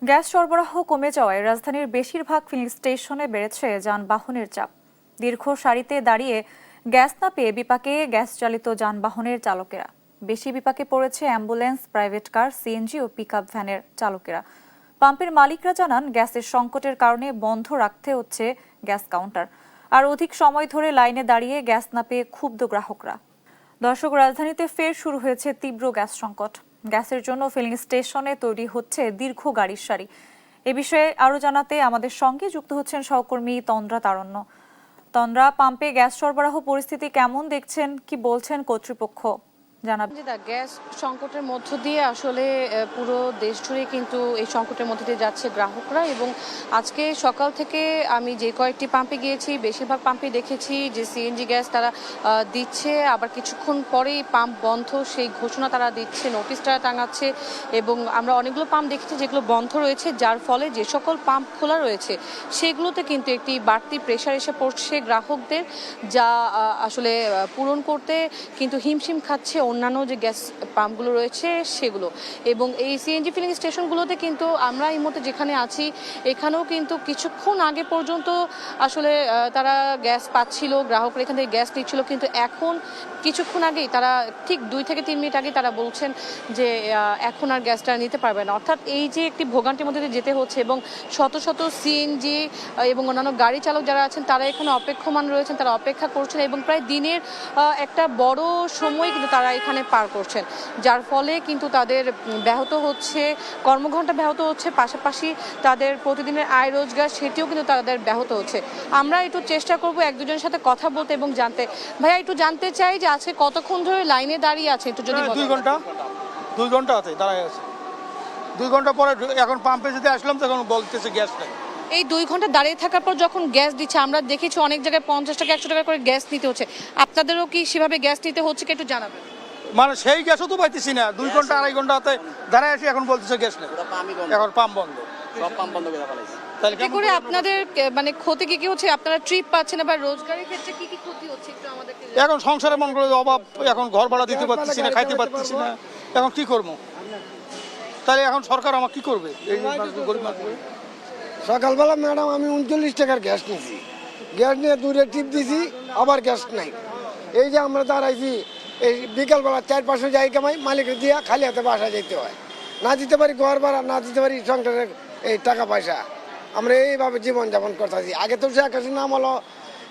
Gas সরবরাহ কমে যাওয়ায় রাজধানীর বেশিরভাগ ফিলিং স্টেশনে বেড়েছে যানবাহনের চাপ। দীর্ঘ সারিতে দাঁড়িয়ে গ্যাস না পেয়ে বিপাকে গ্যাস চালিত যানবাহনের চালকেরা। বেশি বিপাকে পড়েছে অ্যাম্বুলেন্স, প্রাইভেট কার, সিএনজি ও পিকআপ ভ্যানের চালকেরা। পাম্পের মালিকরা জানান, গ্যাসের সংকটের কারণে বন্ধ রাখতে হচ্ছে গ্যাস কাউন্টার। আর অধিক সময় ধরে লাইনে দাঁড়িয়ে গ্যাস না পেয়ে ক্ষুব্ধ গ্রাহকরা। দর্শক, রাজধানীতে ফের শুরু হয়েছে তীব্র গ্যাস সংকট। গ্যাসের জন্য ফিলিং স্টেশনে তৈরি হচ্ছে দীর্ঘ গাড়ির সারি। এ বিষয়ে আরো জানাতে আমাদের সঙ্গে যুক্ত হচ্ছেন সহকর্মী তন্দ্রা তারণ্য। তন্দ্রা, পাম্পে গ্যাস সরবরাহ পরিস্থিতি কেমন দেখছেন, কি বলছেন কর্তৃপক্ষ জানাবেন? গ্যাস সংকটের মধ্য দিয়ে আসলে পুরো দেশ জুড়ে কিন্তু এই সংকটের মধ্যে দিয়ে যাচ্ছে গ্রাহকরা। এবং আজকে সকাল থেকে আমি যে কয়েকটি পাম্পে গিয়েছি, বেশিরভাগ পাম্পে দেখেছি যে সিএনজি গ্যাস তারা দিচ্ছে, আবার কিছুক্ষণ পরেই পাম্প বন্ধ সেই ঘোষণা তারা দিচ্ছে, নোটিশ তারা টাঙাচ্ছে। এবং আমরা অনেকগুলো পাম্প দেখেছি যেগুলো বন্ধ রয়েছে, যার ফলে যে সকল পাম্প খোলা রয়েছে সেগুলোতে কিন্তু একটি বাড়তি প্রেশার এসে পড়ছে গ্রাহকদের, যা আসলে পূরণ করতে কিন্তু হিমশিম খাচ্ছে অন্যান্য যে গ্যাস পাম্পগুলো রয়েছে সেগুলো। এবং এই সিএনজি ফিলিং স্টেশনগুলোতে কিন্তু আমরা এই মুহূর্তে যেখানে আছি এখানেও কিন্তু কিছুক্ষণ আগে পর্যন্ত আসলে তারা গ্যাস পাচ্ছিল, গ্রাহকরা এখান থেকে গ্যাস নিচ্ছিল, কিন্তু এখন কিছুক্ষণ আগেই তারা ঠিক 2 থেকে 3 মিনিট আগে তারা বলছেন যে এখন আর গ্যাসটা নিতে পারবে না। অর্থাৎ এই যে একটি ভোগান্তির মধ্যে দিয়ে যেতে হচ্ছে, এবং শত শত সিএনজি এবং অন্যান্য গাড়ি চালক যারা আছেন তারা এখানে অপেক্ষমান রয়েছেন, তারা অপেক্ষা করছেন এবং প্রায় দিনের একটা বড় সময় কিন্তু তারা এখানে পার করছেন, যার ফলে কিন্তু তাদের ব্যাহত হচ্ছে, কর্মঘণ্টা ব্যাহত হচ্ছে, পাশাপাশি তাদের প্রতিদিনের আয় রোজগার সেটিও কিন্তু তাদের ব্যাহত হচ্ছে। আমরা একটু চেষ্টা করব এক দুজনের সাথে কথা বলতে এবং জানতে। ভাইয়া, একটু জানতে চাই যে আজকে কতক্ষণ ধরে লাইনে দাঁড়িয়ে আছে, একটু যদি 2 ঘন্টা আছে দাঁড়ায় আছে। 2 ঘন্টা পরে এখন পাম্পে যেতে আসলাম, তখন বলতেছে গ্যাস নেই। এই 2 ঘন্টা দাঁড়িয়ে থাকার পর যখন গ্যাস দিচ্ছে, আমরা দেখেছি অনেক জায়গায় 50 টাকা 100 টাকা করে গ্যাস নিতে হচ্ছে, আপনাদেরও কি সেভাবে গ্যাস নিতে হচ্ছে কি একটু জানাবেন? মানে সেই গ্যাসও তো পাইতেছি না। 2 ঘন্টা 2.5 ঘন্টাতে দাঁড়ায় আসি, এখন বলতেছে গ্যাস নেই। এখন পাম্প বন্ধ, সব পাম্প বন্ধ করে ফেলাইছে। তাহলে কি করে আপনাদের মানে ক্ষতি কি হচ্ছে? আপনারা ট্রিপ পাচ্ছেন না, বা রোজগারের ক্ষেত্রে কি কি ক্ষতি হচ্ছে একটু আমাদেরকে? এখন সংসারে মন করে অভাব, এখন ঘর ভাড়া দিতে পারতেছি না, খাইতে পারতেছি না, এখন কি করবো? তাহলে এখন সরকার আমার কি করবে? এই গরিব মানুষ। সকালবেলা ম্যাডাম আমি 39 টাকার গ্যাস নিয়েছি, গ্যাস নিয়ে দূরে টিপ দিয়েছি, আবার গ্যাস নাই। এই যে আমরা দাঁড়াইছি, এই বিকালবেলা 4-500 যাই কামাই, মালিকের দিয়ে খালি হাতে বাসা যেতে হয়, না দিতে পারি ঘর ভাড়া, না দিতে পারি সংসারের এই টাকা পয়সা। আমরা এইভাবে জীবনযাপন করতেছি। আগে তো সে আকাশের নাম হলো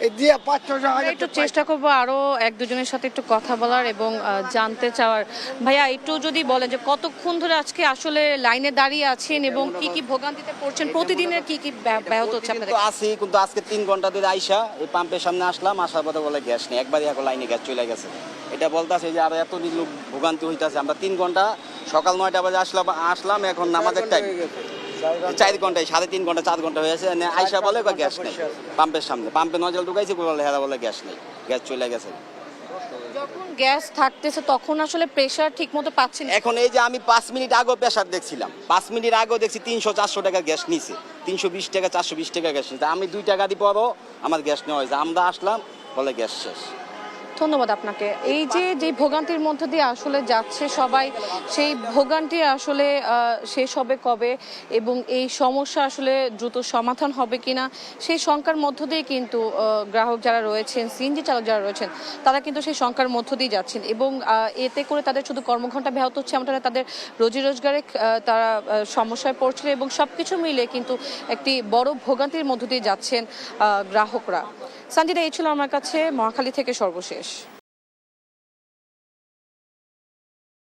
এই দিয়ে 500 আগে। একটু চেষ্টা করবো আরো এক দুজনের সাথে একটু কথা বলার এবং জানতে চাওয়ার। ভাইয়া, একটু যদি বলেন যে কতক্ষণ ধরে আজকে আসলে লাইনে দাঁড়িয়ে আছেন এবং কি কি ভোগান্তিতে পড়ছেন, প্রতিদিনের কি কি ব্যাহত হচ্ছে আপনাদের? কিন্তু আজকে 3 ঘন্টা ধরে আইসা এই পাম্পের সামনে আসলাম, আসার পথে বলে গ্যাস নেই, একবারই এখন লাইনে গ্যাস চলে গেছে। এটা বলতেছে যে আর এতদিন লোক ভোগান্তি হইতেছে। আমরা 3 ঘন্টা সকাল 9টা বাজে আসলাম, এখন নামাজের টাইম 4 ঘন্টায় 3.5 ঘন্টা 4 ঘন্টা হয়েছে। আইসা বলে গ্যাস নেই পাম্পের সামনে, পাম্পে নজল ঢুকাইছি, বলে হেরা বলে গ্যাস নেই, গ্যাস চলে গেছে। যখন গ্যাস থাকতেছে তখন আসলে প্রেসার ঠিক মতো পাচ্ছেন? এখন এই যে আমি 5 মিনিট আগেও প্রেসার দেখছিলাম, 5 মিনিট আগেও দেখছি 300-400 টাকা গ্যাস নিছে, 320 টাকা 420 টাকা গ্যাস নিছে। আমি 2 টাকা দিয়ে পরও আমার গ্যাস নেওয়া হয়েছে। আমরা আসলাম, বলে গ্যাস শেষ। ধন্যবাদ আপনাকে। এই যে ভোগান্তির মধ্যে দিয়ে আসলে যাচ্ছে সবাই, সেই ভোগান্তি আসলে শেষ হবে কবে এবং এই সমস্যা আসলে দ্রুত সমাধান হবে কিনা সেই শঙ্কার মধ্য দিয়ে কিন্তু গ্রাহক যারা রয়েছেন, সিএনজি চালক যারা রয়েছেন, তারা কিন্তু সেই শঙ্কার মধ্য দিয়ে যাচ্ছেন। এবং এতে করে তাদের শুধু কর্মঘণ্টা ব্যাহত হচ্ছে, এমনটা তাদের রোজি রোজগারে তারা সমস্যায় পড়ছিল এবং সবকিছু মিলে কিন্তু একটি বড় ভোগান্তির মধ্য দিয়ে যাচ্ছেন গ্রাহকরা। সঞ্জিদা, এই ছিল আমার কাছে মহাখালী থেকে সর্বশেষ।